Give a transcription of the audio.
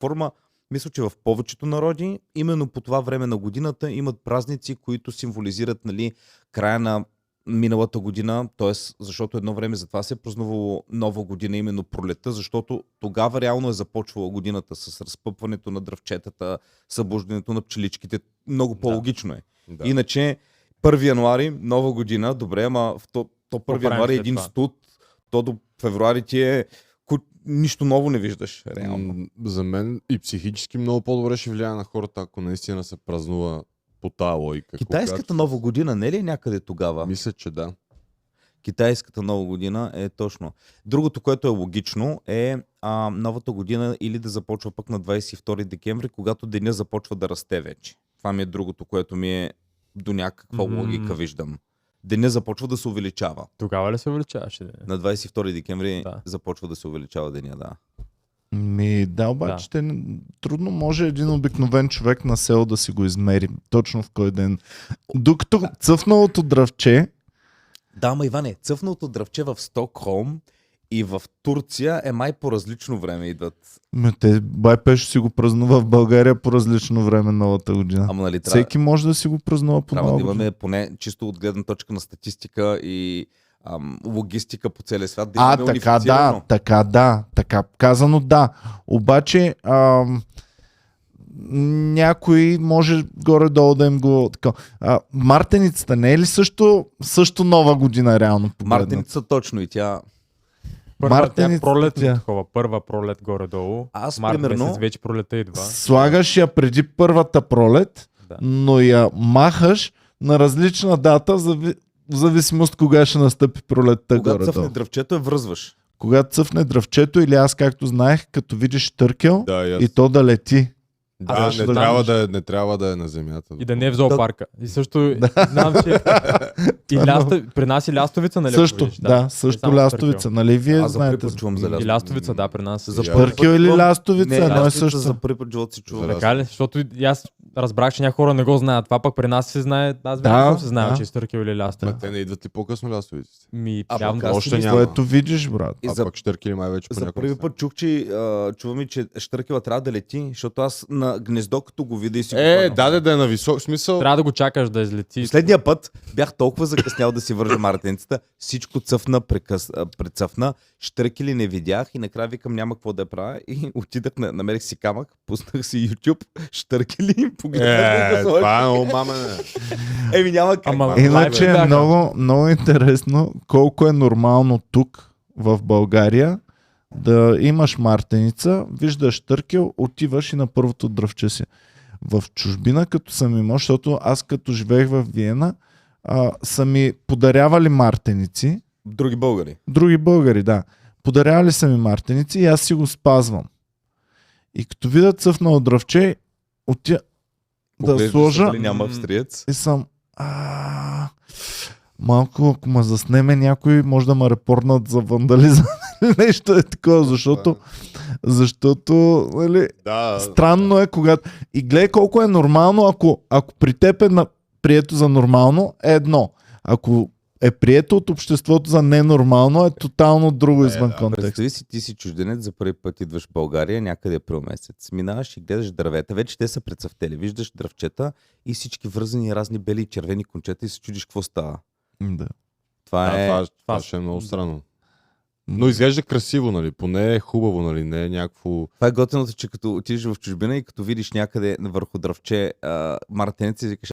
форма, мисля, че в повечето народи, именно по това време на годината имат празници, които символизират, нали, края на миналата година, т.е. защото едно време за това се е празнувало нова година, именно пролета, защото тогава реално е започвала годината с разпъпването на дръвчетата, събуждането на пчеличките. Много по-логично е. Да. Иначе 1 януари, нова година, добре, ама то 1 януари е един студ, то до февруари ти е нищо ново не виждаш, реално. За мен и психически много по-добре ще влияе на хората, ако наистина се празнува по тази логика. Китайската нова година не ли е някъде тогава? Мисля, че да. Китайската нова година е точно. Другото, което е логично, е новата година или да започва пък на 22 декември, когато деня започва да расте вече. Това ми е другото, което ми е до някаква логика виждам. Деня започва да се увеличава. Тогава ли се увеличаваше? На 22 декември започва да се увеличава деня, да. Да, обаче трудно може един обикновен човек на село да си го измери точно в кой ден. Докато цъфналото дръвче... Да, ама Иване, цъфналото дръвче в Стокхолм и в Турция е май по различно време идват. Те Байпешо си го празнува в България по различно време новата година. Ама, нали, всеки може да си го празнува по нова година. Трябва да имаме поне чисто от гледна точка на статистика и логистика по целия свят. Така казано да. Обаче някой може горе-долу да им го... Мартеницата не е ли също нова година реално? Мартеница точно и тя... Първа пролет горе-долу. Аз март примерно... месец вече пролета идва. Слагаш я преди първата пролет, но я махаш на различна дата, в зависимост кога ще настъпи пролетта. Когато цъфне дръвчето, връзваш. Когато цъфне дръвчето, или аз както знаех, като видиш търкел и то да лети. Не трябва да е на земята. И да не е в зоопарка. И също знам, че при нас и лястовица, нали? Също лястовица, нали? Вие знаете. И лястовица, да, при нас. За търкел или лястовица? Не, лястовица за първи път живот си чува. Така ли? Защото аз разбрах, че някои хора не го знаят. Това пък при нас се знае. Аз винаги съм се знал, че е стъркел или лястовица. Те не идват ли по-късно лястовиците? Още няма. Което видиш, брат. Пък щъркели май вече за първи път чувам, че щъркела трябва да лети, защото аз на гнездо, като го видя и си да е на висок смисъл. Трябва да го чакаш да излети. Последния път бях толкова закъснял да си вържа мартеницата, всичко цъфна, прецъфна, щъркели не видях и накрая викам няма какво да правя и отидах, намерих си камък, пуснах си YouTube, щъркели, погледнах. Това е много мамене. Няма как. Иначе е много интересно колко е нормално тук в България да имаш мартеница, виждаш щъркел, отиваш и на първото дръвче си. В чужбина, като съм имал, защото аз като живеех в Виена, са ми подарявали мартеници. Други българи, да. Подарявали са ми мартеници и аз си го спазвам. И като видя цъфнало дръвче, да сложа няма австриец. И съм малко, ако ме заснеме някой, може да ме репорнат за вандализъм. Нещо е такова, защото нали, странно е, когато... И гледай колко е нормално, ако при теб е прието за нормално, е едно. Ако е прието от обществото за ненормално, е тотално друго извън контекст. Представи си, ти си чужденец, за първи път идваш в България, някъде април месец. Минаваш и гледаш дървета, вече те са прецъфтели. Виждаш дръвчета и всички вързани разни бели и червени кончета и се чудиш какво става. Да. Това ще е много странно. Но изглежда красиво, нали? Поне е хубаво, нали? Не е някакво... Това е готиното, че като отидеш в чужбина и като видиш някъде върху дръвче мартеница и викаш